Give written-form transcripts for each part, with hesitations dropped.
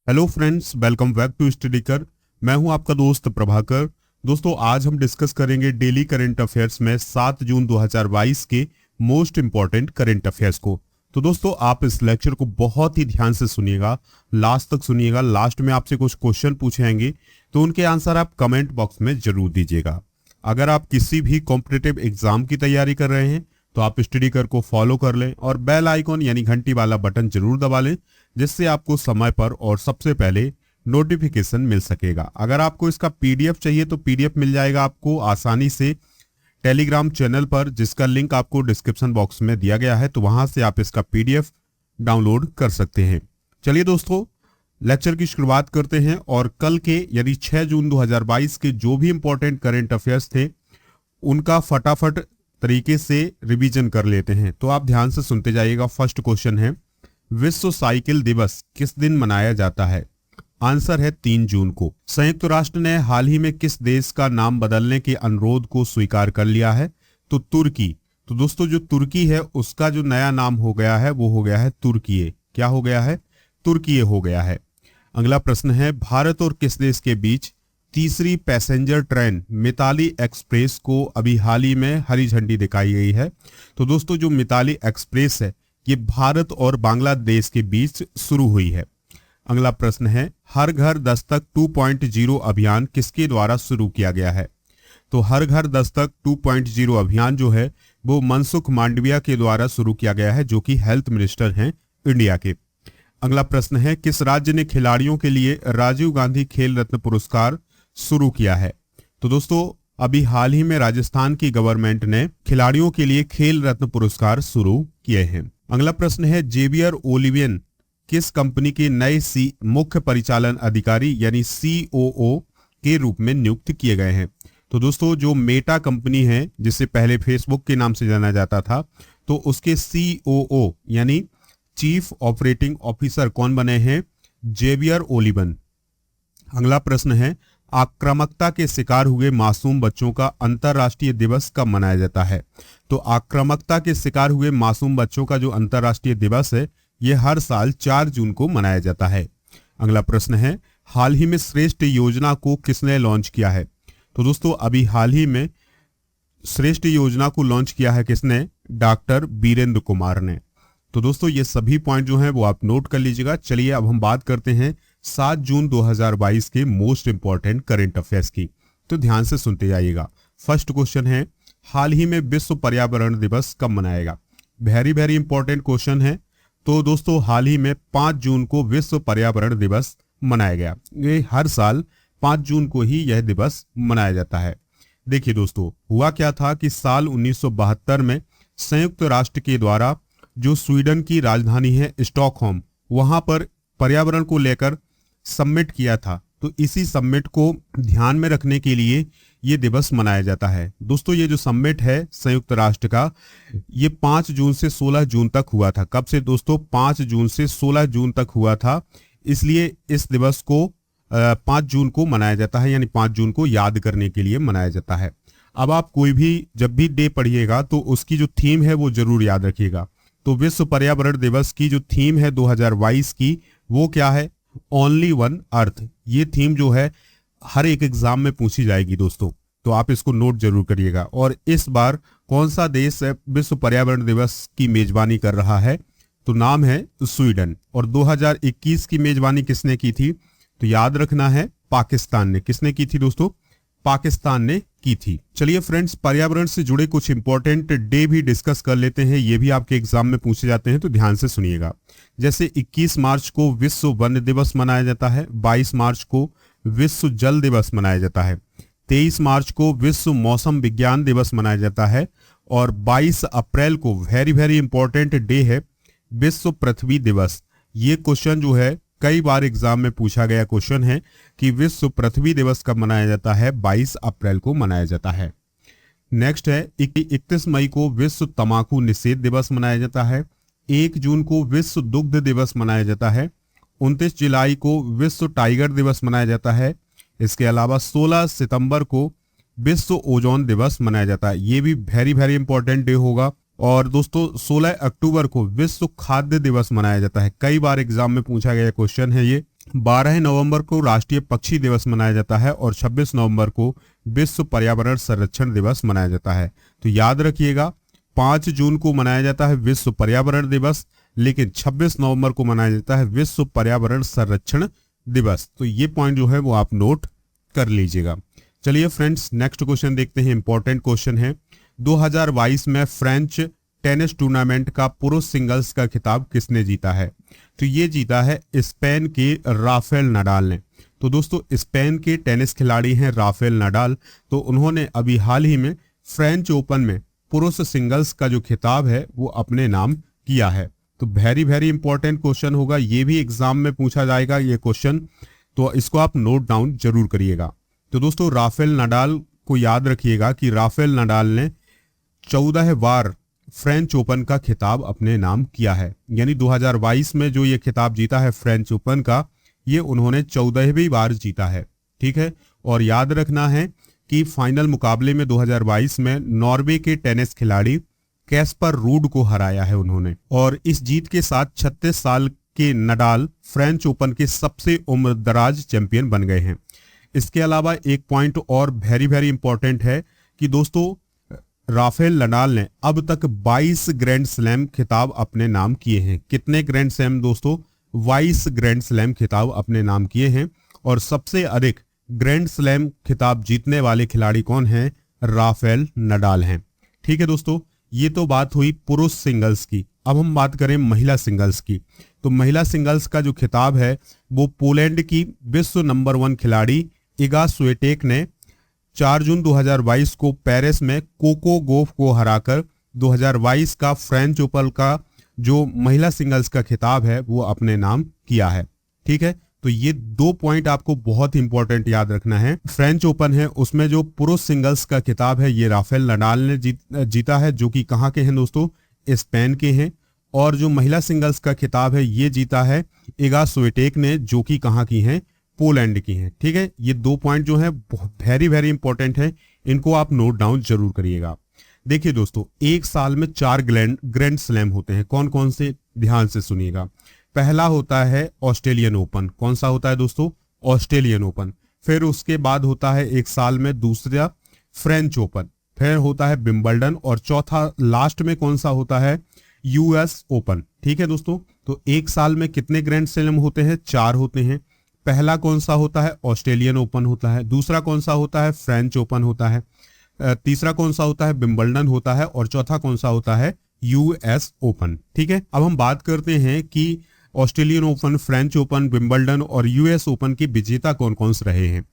Hello friends, welcome back to study कर। मैं हूं आपका दोस्त प्रभाकर। दोस्तों, आज हम डिस्कस करेंगे डेली करंट अफेयर्स में 7 जून 2022 के मोस्ट इंपॉर्टेंट करंट अफेयर्स को। तो दोस्तों, आप इस लेक्चर को बहुत ही ध्यान से सुनिएगा, लास्ट तक सुनिएगा। लास्ट में आपसे कुछ क्वेश्चन पूछे जाएंगे, तो उनके आंसर आप कमेंट बॉक्स में जरूर दीजिएगा। अगर आप किसी भी कॉम्पिटिटिव एग्जाम की तैयारी कर रहे हैं तो आप स्टडी कर को फॉलो कर लें और बेल आइकॉन यानी घंटी वाला बटन जरूर दबा लें, जिससे आपको समय पर और सबसे पहले नोटिफिकेशन मिल सकेगा। अगर आपको इसका पीडीएफ चाहिए तो पीडीएफ मिल जाएगा आपको आसानी से टेलीग्राम चैनल पर, जिसका लिंक आपको डिस्क्रिप्शन बॉक्स में दिया गया है। तो वहां से आप इसका पीडीएफ डाउनलोड कर सकते हैं। चलिए दोस्तों, लेक्चर की शुरुआत करते हैं और कल के यानी 6 जून 2022 के जो भी इंपॉर्टेंट करंट अफेयर्स थे उनका फटाफट तरीके से रिवीजन कर लेते हैं। तो आप ध्यान से सुनते जाइएगा। फर्स्ट क्वेश्चन है, विश्व साइकिल दिवस किस दिन मनाया जाता है? आंसर है 3 जून को। संयुक्त राष्ट्र ने हाल ही में किस देश का नाम बदलने के अनुरोध को स्वीकार कर लिया है? तो तुर्की। तो दोस्तों, जो तुर्की है उसका जो नया नाम हो गया है वो हो गया है तुर्कीये। क्या हो गया है? तुर्कीये हो गया है। अगला प्रश्न है, भारत और किस देश के बीच तीसरी पैसेंजर ट्रेन मिताली एक्सप्रेस को अभी हाल ही में हरी झंडी दिखाई गई है? तो दोस्तों, जो मिताली एक्सप्रेस है ये भारत और बांग्लादेश के बीच शुरू हुई है। अगला प्रश्न है, हर घर दस्तक 2.0 अभियान किसके द्वारा शुरू किया गया है? तो हर घर दस्तक 2.0 अभियान जो है वो मनसुख मांडविया के द्वारा शुरू किया गया है, जो कि हेल्थ मिनिस्टर हैं इंडिया के। अगला प्रश्न है, किस राज्य ने खिलाड़ियों के लिए राजीव गांधी खेल रत्न पुरस्कार शुरू किया है? तो दोस्तों, अभी हाल ही में राजस्थान की गवर्नमेंट ने खिलाड़ियों के लिए खेल रत्न पुरस्कार शुरू किए हैं। अगला प्रश्न है, जेवियर ओलिवियन किस कंपनी के नए मुख्य परिचालन अधिकारी यानी COO के रूप में नियुक्त किए गए हैं? तो दोस्तों, जो मेटा कंपनी है जिसे पहले फेसबुक के नाम से जाना जाता था, तो उसके COO यानी चीफ ऑपरेटिंग ऑफिसर कौन बने हैं? Xavier Olivan. अगला प्रश्न है, आक्रामकता के शिकार हुए मासूम बच्चों का अंतर्राष्ट्रीय दिवस कब मनाया जाता है? तो आक्रामकता के शिकार हुए मासूम बच्चों का जो अंतर्राष्ट्रीय दिवस है ये हर साल 4 जून को मनाया जाता है। अगला प्रश्न है, हाल ही में श्रेष्ठ योजना को किसने लॉन्च किया है? तो दोस्तों, अभी हाल ही में श्रेष्ठ योजना को लॉन्च किया है किसने? डॉक्टर बीरेंद्र कुमार ने। तो दोस्तों, ये सभी पॉइंट जो हैं वो आप नोट कर लीजिएगा। चलिए अब हम बात करते हैं 7 जून 2022 के मोस्ट इंपॉर्टेंट करंट अफेयर्स की। तो ध्यान से सुनते जाइएगा। फर्स्ट क्वेश्चन है, हाल ही में विश्व पर्यावरण दिवस कब मनाएगा? वेरी इंपॉर्टेंट क्वेश्चन है। तो दोस्तों, हाल ही में 5 जून को विश्व पर्यावरण दिवस मनाया गया। ये हर साल 5 जून को ही यह दिवस मनाया जाता है। देखिए दोस्तों, हुआ क्या था कि साल 1972 में संयुक्त राष्ट्र के द्वारा जो स्वीडन की राजधानी है स्टॉकहोम, वहां पर पर्यावरण को लेकर समिट किया था। तो इसी समिट को ध्यान में रखने के लिए ये दिवस मनाया जाता है। दोस्तों, ये जो समिट है संयुक्त राष्ट्र का, ये 5 जून से 16 जून तक हुआ था। कब से दोस्तों? 5 जून से 16 जून तक हुआ था। इसलिए इस दिवस को 5 जून को मनाया जाता है, यानी 5 जून को याद करने के लिए मनाया जाता है। अब आप कोई भी जब भी डे पढ़िएगा तो उसकी जो थीम है वो जरूर याद रखिएगा। तो विश्व पर्यावरण दिवस की जो थीम है 2022 की, वो क्या है? Only one earth. ये थीम जो है हर एक एग्जाम में पूछी जाएगी दोस्तों, तो आप इसको नोट जरूर करिएगा। और इस बार कौन सा देश विश्व पर्यावरण दिवस की मेजबानी कर रहा है? तो नाम है स्वीडन। और 2021 की मेजबानी किसने की थी? तो याद रखना है पाकिस्तान ने। किसने की थी दोस्तों? पाकिस्तान ने की थी। चलिए फ्रेंड्स, पर्यावरण से जुड़े कुछ इंपॉर्टेंट डे भी डिस्कस कर लेते हैं। ये भी आपके एग्जाम में पूछे जाते हैं, तो ध्यान से सुनिएगा। जैसे 21 मार्च को विश्व वन दिवस मनाया जाता है, 22 मार्च को विश्व जल दिवस मनाया जाता है, 23 मार्च को विश्व मौसम विज्ञान दिवस मनाया जाता है, और 22 अप्रैल को वेरी इंपॉर्टेंट डे है विश्व पृथ्वी दिवस। ये क्वेश्चन जो है कई बार एग्जाम में पूछा गया क्वेश्चन है कि विश्व पृथ्वी दिवस कब मनाया जाता है? 22 अप्रैल को मनाया जाता है। नेक्स्ट है 31 मई को विश्व तंबाकू निषेध दिवस मनाया जाता है, 1 जून को विश्व दुग्ध दिवस मनाया जाता है, 29 जुलाई को विश्व टाइगर दिवस मनाया जाता है। इसके अलावा 16 सितंबर को विश्व ओजोन दिवस मनाया जाता है। ये भी वेरी इंपॉर्टेंट डे होगा। और दोस्तों 16 अक्टूबर को विश्व खाद्य दिवस मनाया जाता है। कई बार एग्जाम में पूछा गया क्वेश्चन है ये 12 नवंबर को राष्ट्रीय पक्षी दिवस मनाया जाता है और 26 नवंबर को विश्व पर्यावरण संरक्षण दिवस मनाया जाता है। तो याद रखिएगा, 5 जून को मनाया जाता है विश्व पर्यावरण दिवस, लेकिन 26 नवंबर को मनाया जाता है विश्व पर्यावरण संरक्षण दिवस। तो ये पॉइंट जो है वो आप नोट कर लीजिएगा। चलिए फ्रेंड्स, नेक्स्ट क्वेश्चन देखते हैं। इंपॉर्टेंट क्वेश्चन है, 2022 में फ्रेंच टेनिस टूर्नामेंट का पुरुष सिंगल्स का खिताब किसने जीता है? तो ये जीता है स्पेन के राफेल नडाल ने। तो दोस्तों, स्पेन के टेनिस खिलाड़ी हैं राफेल नडाल। तो उन्होंने अभी हाल ही में फ्रेंच ओपन में पुरुष सिंगल्स का जो खिताब है वो अपने नाम किया है। तो वेरी वेरी इंपॉर्टेंट क्वेश्चन होगा, ये भी एग्जाम में पूछा जाएगा ये क्वेश्चन, तो इसको आप नोट डाउन जरूर करिएगा। तो दोस्तों, राफेल नडाल को याद रखिएगा कि राफेल नडाल ने 14 बार फ्रेंच ओपन का खिताब अपने नाम किया है। यानी 2022 में जो ये खिताब जीता है फ्रेंच ओपन का, ये उन्होंने 14वीं बार जीता है। ठीक है, और याद रखना है कि फाइनल मुकाबले में 2022 में नॉर्वे के टेनिस खिलाड़ी कैस्पर रूड को हराया है उन्होंने। और इस जीत के साथ 36 साल के नडाल फ्रेंच ओपन के सबसे उम्रदराज चैंपियन बन गए हैं। इसके अलावा एक पॉइंट और वेरी वेरी इंपॉर्टेंट है कि दोस्तों, राफेल नडाल ने अब तक 22 ग्रैंड स्लैम खिताब अपने नाम किए हैं। कितने ग्रैंड स्लैम दोस्तों? 22 ग्रैंड स्लैम खिताब अपने नाम किए हैं। और सबसे अधिक ग्रैंड स्लैम खिताब जीतने वाले खिलाड़ी कौन हैं? राफेल नडाल हैं। ठीक है दोस्तों, ये तो बात हुई पुरुष सिंगल्स की। अब हम बात करें महिला सिंगल्स की। तो महिला सिंगल्स का जो खिताब है वो पोलैंड की विश्व नंबर 1 खिलाड़ी इगा स्विएटेक ने 4 जून 2022 को पेरिस में कोको गोफ को हराकर 2022 का फ्रेंच ओपन का जो महिला सिंगल्स का खिताब है वो अपने नाम किया है। ठीक है, तो ये 2 पॉइंट आपको बहुत इंपॉर्टेंट याद रखना है। फ्रेंच ओपन है, उसमें जो पुरुष सिंगल्स का खिताब है ये राफेल नडाल ने जीता है, जो कि कहाँ के हैं दोस्तों? स्पेन के हैं। और जो महिला सिंगल्स का खिताब है ये जीता है इगा स्विएटेक ने, जो कि कहाँ की हैं? पोलैंड की हैं। ठीक है, ये 2 पॉइंट जो है वेरी वेरी इंपॉर्टेंट है, इनको आप नोट डाउन जरूर करिएगा। देखिए दोस्तों, एक साल में 4 ग्रैंड स्लैम होते हैं। कौन कौन से? ध्यान से सुनिएगा। पहला होता है ऑस्ट्रेलियन ओपन। कौन सा होता है दोस्तों? Australian open. फिर उसके बाद होता है एक साल में दूसरा फ्रेंच ओपन, फिर होता है विंबलडन, और चौथा लास्ट में कौन सा होता है? US open. ठीक है दोस्तों, तो एक साल में कितने ग्रैंड स्लैम होते हैं? 4 होते हैं। पहला कौन सा होता है? ऑस्ट्रेलियन ओपन होता है। दूसरा कौन सा होता है? फ्रेंच ओपन होता है। तीसरा कौन सा होता है? विंबलडन होता है। और चौथा कौन सा होता है? US open. ठीक है, अब हम बात करते हैं कि Australian open, French open, Wimbledon और यूएस ओपन के विजेता कौन कौन से रहे हैं।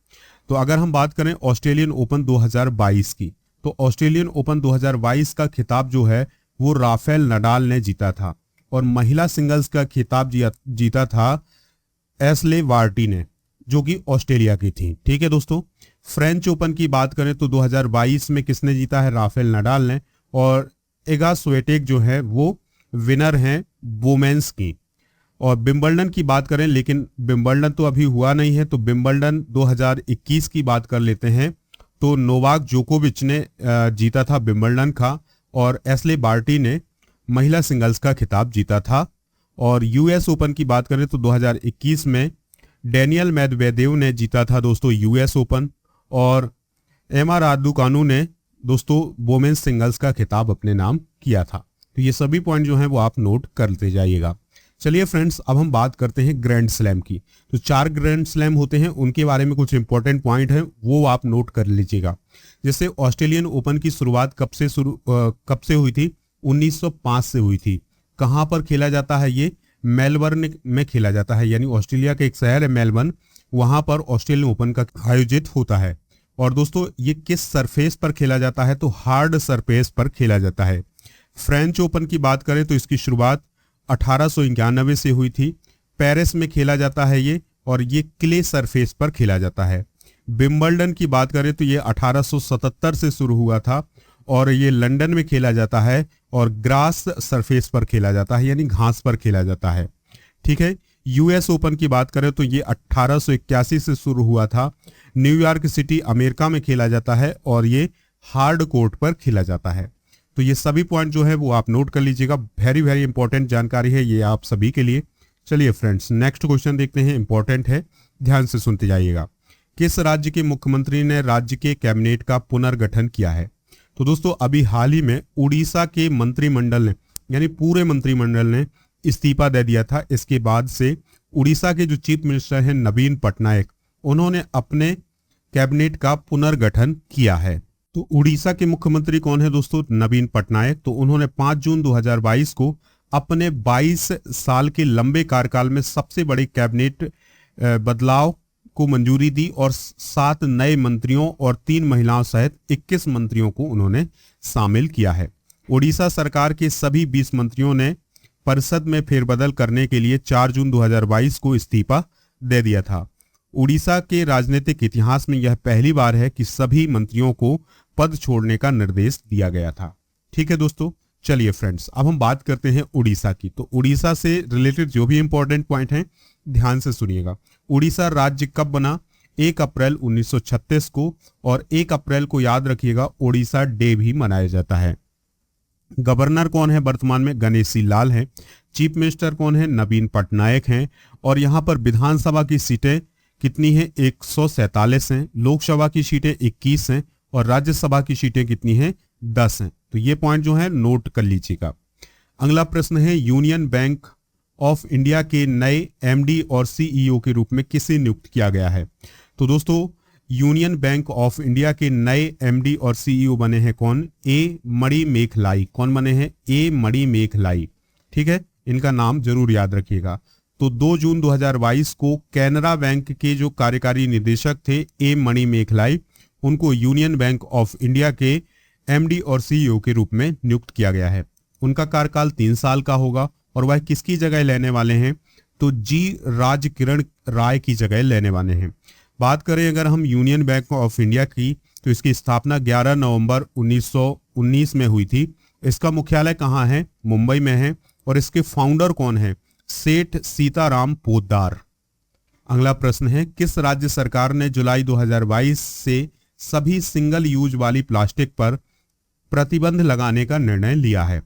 तो अगर हम बात करें ऑस्ट्रेलियन ओपन 2022 की, तो ऑस्ट्रेलियन ओपन 2022 का खिताब जो है वो राफेल नडाल ने जीता था। और महिला सिंगल्स का खिताब जीता था एशले बार्टी ने, जो कि ऑस्ट्रेलिया की थी। ठीक है दोस्तों, फ्रेंच ओपन की बात करें तो 2022 में किसने जीता है? राफेल नडाल ने। और इगा स्विएटेक जो है वो विनर हैं वुमेन्स की। और विंबलडन की बात करें, लेकिन विंबलडन तो अभी हुआ नहीं है, तो विंबलडन 2021 की बात कर लेते हैं। तो नोवाक जोकोविच ने जीता था विंबलडन का, और एशले बार्टी ने महिला सिंगल्स का खिताब जीता था। और यूएस ओपन की बात करें तो 2021 में डेनियल मेदवेदेव ने जीता था दोस्तों यूएस ओपन, और एमा रादुकानु ने दोस्तों वुमेन्स सिंगल्स का खिताब अपने नाम किया था। तो ये सभी पॉइंट जो हैं वो आप नोट करते जाइएगा। चलिए फ्रेंड्स, अब हम बात करते हैं ग्रैंड स्लैम की। तो 4 ग्रैंड स्लैम होते हैं, उनके बारे में कुछ इंपॉर्टेंट पॉइंट हैं वो आप नोट कर लीजिएगा। जैसे ऑस्ट्रेलियन ओपन की शुरुआत कब से हुई थी? 1905 से हुई थी। कहाँ पर खेला जाता है ये? मेलबर्न में खेला जाता है, यानी ऑस्ट्रेलिया का एक शहर है मेलबर्न, वहां पर ऑस्ट्रेलियन ओपन का आयोजित होता है। और दोस्तों, ये किस सरफेस पर खेला जाता है? तो हार्ड सरफेस पर खेला जाता है। फ्रेंच ओपन की बात करें तो इसकी शुरुआत 1891 से हुई थी। पेरिस में खेला जाता है ये, और ये क्ले सरफेस पर खेला जाता है। विंबलडन की बात करें तो ये 1877 से शुरू हुआ था, और ये लंदन में खेला जाता है, और ग्रास सरफेस पर खेला जाता है, यानी घास पर खेला जाता है। ठीक है, यूएस ओपन की बात करें तो ये 1881 से शुरू हुआ था। न्यूयॉर्क सिटी अमेरिका में खेला जाता है, और ये हार्ड कोर्ट पर खेला जाता है। तो ये सभी पॉइंट जो है वो आप नोट कर लीजिएगा, वेरी वेरी इंपॉर्टेंट जानकारी है ये आप सभी के लिए। चलिए फ्रेंड्स, नेक्स्ट क्वेश्चन देखते हैं, इंपॉर्टेंट है, ध्यान से सुनते जाइएगा। किस राज्य के मुख्यमंत्री ने राज्य के कैबिनेट का पुनर्गठन किया है? तो दोस्तों अभी हाल ही में उड़ीसा के मंत्रिमंडल ने, यानी पूरे मंत्रिमंडल ने इस्तीफा दे दिया था। इसके बाद से उड़ीसा के जो चीफ मिनिस्टर हैं नवीन पटनायक, उन्होंने अपने कैबिनेट का पुनर्गठन किया है। तो उड़ीसा के मुख्यमंत्री कौन है दोस्तों? नवीन पटनायक। तो उन्होंने 5 जून 2022 को अपने 22 साल के लंबे कार्यकाल में सबसे बड़े कैबिनेट बदलाव को मंजूरी दी और 7 नए मंत्रियों और 3 महिलाओं सहित 21 मंत्रियों को उन्होंने शामिल किया है। उड़ीसा सरकार के सभी 20 मंत्रियों ने परिषद में फेरबदल करने के लिए 4 जून 2022 को इस्तीफा दे दिया था। उड़ीसा के राजनीतिक इतिहास में यह पहली बार है कि सभी मंत्रियों को पद छोड़ने का निर्देश दिया गया था। ठीक है दोस्तों, चलिए फ्रेंड्स, अब हम बात करते हैं उड़ीसा की। तो उड़ीसा से रिलेटेड जो भी इंपॉर्टेंट पॉइंट हैं ध्यान से सुनिएगा। उड़ीसा राज्य कब बना? 1 अप्रैल 1936 को, और 1 अप्रैल को याद रखिएगा उड़ीसा डे भी मनाया जाता है। गवर्नर कौन है वर्तमान में? गणेशी लाल हैं। चीफ मिनिस्टर कौन है? नवीन पटनायक हैं। और यहाँ पर विधानसभा की सीटें कितनी हैं? 147 हैं। लोकसभा की सीटें 21 हैं और राज्यसभा की सीटें कितनी हैं? 10 हैं। तो ये पॉइंट जो है नोट कर लीजिएगा। अगला प्रश्न है, यूनियन बैंक ऑफ इंडिया के नए एमडी और सीईओ के रूप में किसे नियुक्त किया गया है? तो दोस्तों यूनियन बैंक ऑफ इंडिया के नए एमडी और सीईओ बने हैं कौन? ए मणिमेखलाई। कौन बने हैं? ए मणिमेखलाई। ठीक है, इनका नाम जरूर याद रखिएगा। तो 2 जून 2022 को कैनरा बैंक के जो कार्यकारी निदेशक थे ए मणिमेखलाई, उनको यूनियन बैंक ऑफ इंडिया के एमडी और सीईओ के रूप में नियुक्त किया गया है। उनका कार्यकाल 3 साल का होगा और वह किसकी जगह लेने वाले हैं? तो जी राजकिरण राय की जगह लेने वाले हैं। बात करें अगर हम यूनियन बैंक ऑफ इंडिया की, तो इसकी स्थापना 11 नवंबर 1919 में हुई थी। इसका मुख्यालय कहाँ है? मुंबई में है। और इसके फाउंडर कौन है? सेठ सीताराम पोद्दार। अगला प्रश्न है, किस राज्य सरकार ने जुलाई 2022 से सभी सिंगल यूज वाली प्लास्टिक पर प्रतिबंध लगाने का निर्णय लिया है?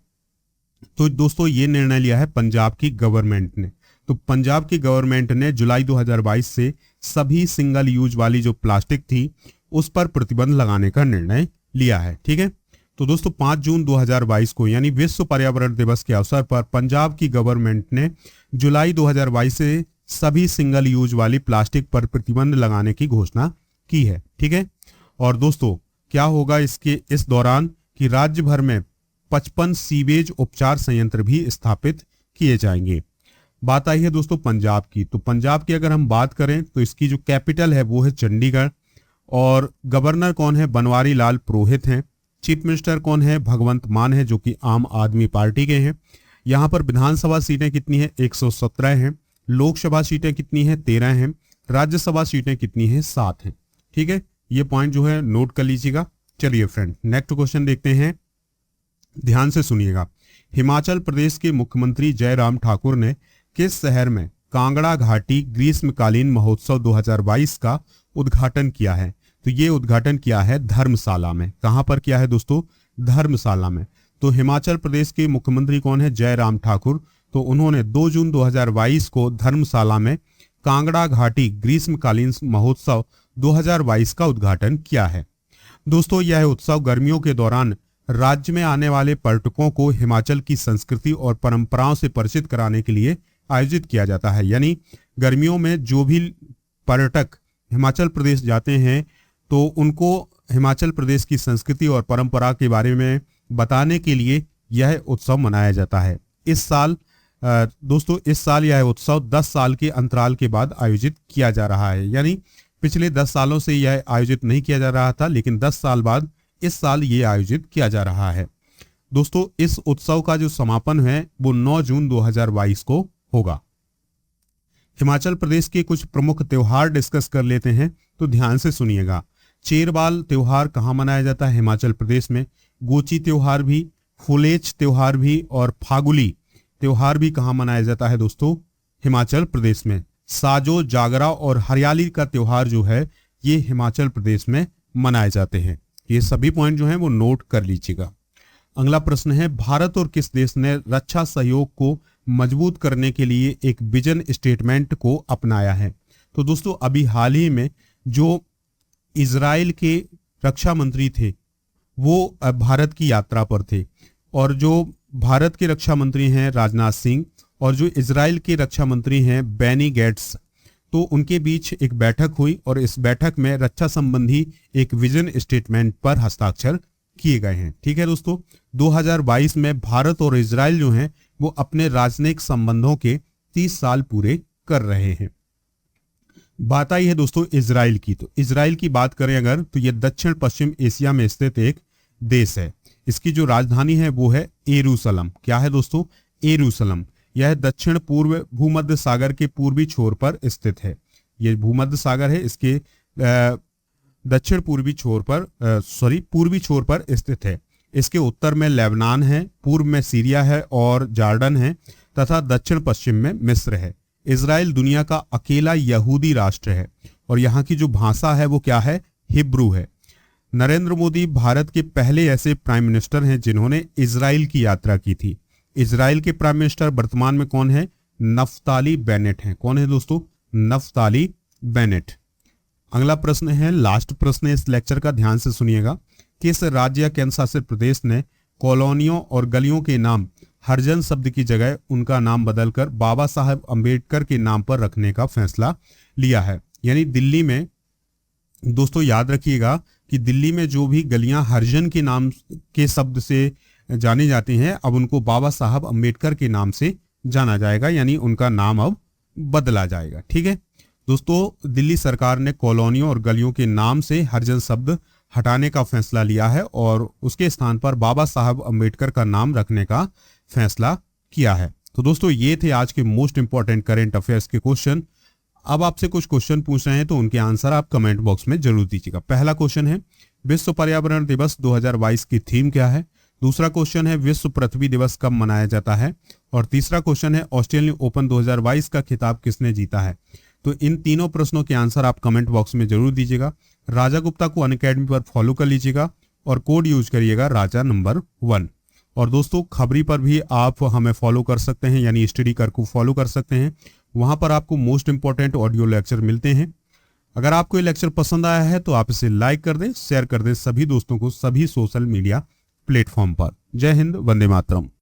तो दोस्तों ये निर्णय लिया है पंजाब की गवर्नमेंट ने। तो पंजाब की गवर्नमेंट ने जुलाई 2022 से सभी सिंगल यूज वाली जो प्लास्टिक थी उस पर प्रतिबंध लगाने का निर्णय लिया है। ठीक है, तो दोस्तों 5 जून 2022 को यानी विश्व पर्यावरण दिवस के अवसर पर पंजाब की गवर्नमेंट ने जुलाई 2022 से सभी सिंगल यूज वाली प्लास्टिक पर प्रतिबंध लगाने की घोषणा की है। ठीक है, और दोस्तों क्या होगा इसके इस दौरान कि राज्य भर में 55 सीवेज उपचार संयंत्र भी स्थापित किए जाएंगे। बात आई है दोस्तों पंजाब की। तो पंजाब की अगर हम बात करें तो इसकी जो कैपिटल है वो है चंडीगढ़, और गवर्नर कौन है? बनवारी लाल पुरोहित हैं। चीफ मिनिस्टर कौन है? भगवंत मान है, जो कि आम आदमी पार्टी के हैं। यहाँ पर विधानसभा सीटें कितनी है? 117 हैं। लोकसभा सीटें कितनी है? 13 हैं। राज्यसभा सीटें कितनी है? 7 हैं। ठीक है, ये पॉइंट जो है नोट कर लीजिएगा। चलिए फ्रेंड, नेक्स्ट क्वेश्चन देखते हैं, ध्यान से सुनिएगा। हिमाचल प्रदेश के मुख्यमंत्री जयराम ठाकुर ने किस शहर में कांगड़ा घाटी ग्रीष्मकालीन महोत्सव 2022 का उद्घाटन किया है? तो ये उद्घाटन किया है धर्मशाला में। कहां पर किया है दोस्तों? धर्मशाला में। तो हिमाचल प्रदेश के मुख्यमंत्री कौन है? जयराम ठाकुर। तो उन्होंने 2 जून 2022 को धर्मशाला में कांगड़ा घाटी ग्रीष्मकालीन महोत्सव 2022 का उद्घाटन किया है। दोस्तों यह उत्सव गर्मियों के दौरान राज्य में आने वाले पर्यटकों को हिमाचल की संस्कृति और परंपराओं से परिचित कराने के लिए आयोजित किया जाता है। यानी गर्मियों में जो भी पर्यटक हिमाचल प्रदेश जाते हैं तो उनको हिमाचल प्रदेश की संस्कृति और परंपरा के बारे में बताने के लिए यह उत्सव मनाया जाता है। इस साल दोस्तों यह उत्सव 10 साल के अंतराल के बाद आयोजित किया जा रहा है। यानी पिछले 10 सालों से यह आयोजित नहीं किया जा रहा था, लेकिन 10 साल बाद इस साल ये आयोजित किया जा रहा है। दोस्तों इस उत्सव का जो समापन है वो 9 जून 2022 को होगा। हिमाचल प्रदेश के कुछ प्रमुख त्योहार डिस्कस कर लेते हैं, तो ध्यान से सुनिएगा। चेरबाल त्योहार कहाँ मनाया जाता है? हिमाचल प्रदेश में। गोची त्योहार भी, फुलेच त्योहार भी और फागुली त्योहार भी कहाँ मनाया जाता है दोस्तों? हिमाचल प्रदेश में। साजो, जागरा और हरियाली का त्योहार जो है ये हिमाचल प्रदेश में मनाए जाते हैं। ये सभी पॉइंट जो हैं वो नोट कर लीजिएगा। अगला प्रश्न है, भारत और किस देश ने रक्षा सहयोग को मजबूत करने के लिए एक विजन स्टेटमेंट को अपनाया है। तो दोस्तों अभी हाल ही में जो इजराइल के रक्षा मंत्री थे वो भारत की यात्रा पर थे, और जो भारत के रक्षा मंत्री हैं राजनाथ सिंह और जो इजराइल के रक्षा मंत्री हैं बेनी गैट्स, तो उनके बीच एक बैठक हुई और इस बैठक में रक्षा संबंधी एक विजन स्टेटमेंट पर हस्ताक्षर किए गए हैं। ठीक है दोस्तों, 2022 में भारत और इजराइल जो हैं वो अपने राजनयिक संबंधों के 30 साल पूरे कर रहे हैं। बात आई है दोस्तों इजराइल की, तो इजराइल की बात करें अगर, तो ये दक्षिण पश्चिम एशिया में स्थित एक देश है। इसकी जो राजधानी है वो है यरूशलेम। क्या है दोस्तों? यरूशलेम। यह दक्षिण पूर्व भूमध्य सागर के पूर्वी छोर पर स्थित है। यह भूमध्य सागर है, इसके दक्षिण पूर्वी छोर पर पूर्वी छोर पर स्थित है। इसके उत्तर में लेबनान है, पूर्व में सीरिया है और जॉर्डन है, तथा दक्षिण पश्चिम में मिस्र है। इजराइल दुनिया का अकेला यहूदी राष्ट्र है और यहाँ की जो भाषा है वो क्या है? हिब्रू है। नरेंद्र मोदी भारत के पहले ऐसे प्राइम मिनिस्टर हैं जिन्होंने इजराइल की यात्रा की थी। इजराइल के प्राइम मिनिस्टर वर्तमान में कौन है? नफ्ताली बेनेट हैं। कौन है दोस्तों? Naftali Bennett. अगला प्रश्न है, लास्ट प्रश्न है इस लेक्चर का, ध्यान से सुनिएगा। किस राज्य या केंद्र शासित प्रदेश ने कॉलोनियों और गलियों के नाम हरिजन शब्द की जगह उनका नाम बदलकर बाबा साहब अंबेडकर के नाम पर रखने का फैसला लिया है? यानी दिल्ली में दोस्तों याद रखिएगा कि दिल्ली में जो भी गलियां हरिजन के नाम के शब्द से जानी जाती हैं, अब उनको बाबा साहब अंबेडकर के नाम से जाना जाएगा, यानी उनका नाम अब बदला जाएगा। ठीक है दोस्तों, दिल्ली सरकार ने कॉलोनियों और गलियों के नाम से हरिजन शब्द हटाने का फैसला लिया है और उसके स्थान पर बाबा साहब अंबेडकर का नाम रखने का फैसला किया है। तो दोस्तों ये थे आज के मोस्ट इंपॉर्टेंट करंट अफेयर्स के क्वेश्चन। अब आपसे कुछ क्वेश्चन पूछ रहे हैं तो उनके आंसर आप कमेंट बॉक्स में जरूर दीजिएगा। पहला क्वेश्चन है, विश्व पर्यावरण दिवस 2022 की थीम क्या है? दूसरा क्वेश्चन है, विश्व पृथ्वी दिवस कब मनाया जाता है? और तीसरा क्वेश्चन है, ऑस्ट्रेलियन ओपन 2022 का खिताब किसने जीता है? तो इन तीनों प्रश्नों के आंसर आप कमेंट बॉक्स में जरूर दीजिएगा। राजा गुप्ता को अनअकैडमी पर फॉलो कर लीजिएगा और कोड यूज करिएगा राजा नंबर 1। और दोस्तों खबरी पर भी आप हमें फॉलो कर सकते हैं, यानी स्टडी कर को फॉलो कर सकते हैं। वहां पर आपको मोस्ट इंपॉर्टेंट ऑडियो लेक्चर मिलते हैं। अगर आपको ये लेक्चर पसंद आया है तो आप इसे लाइक कर दें, शेयर कर दें सभी दोस्तों को सभी सोशल मीडिया प्लेटफॉर्म पर। जय हिंद, वंदे मातरम।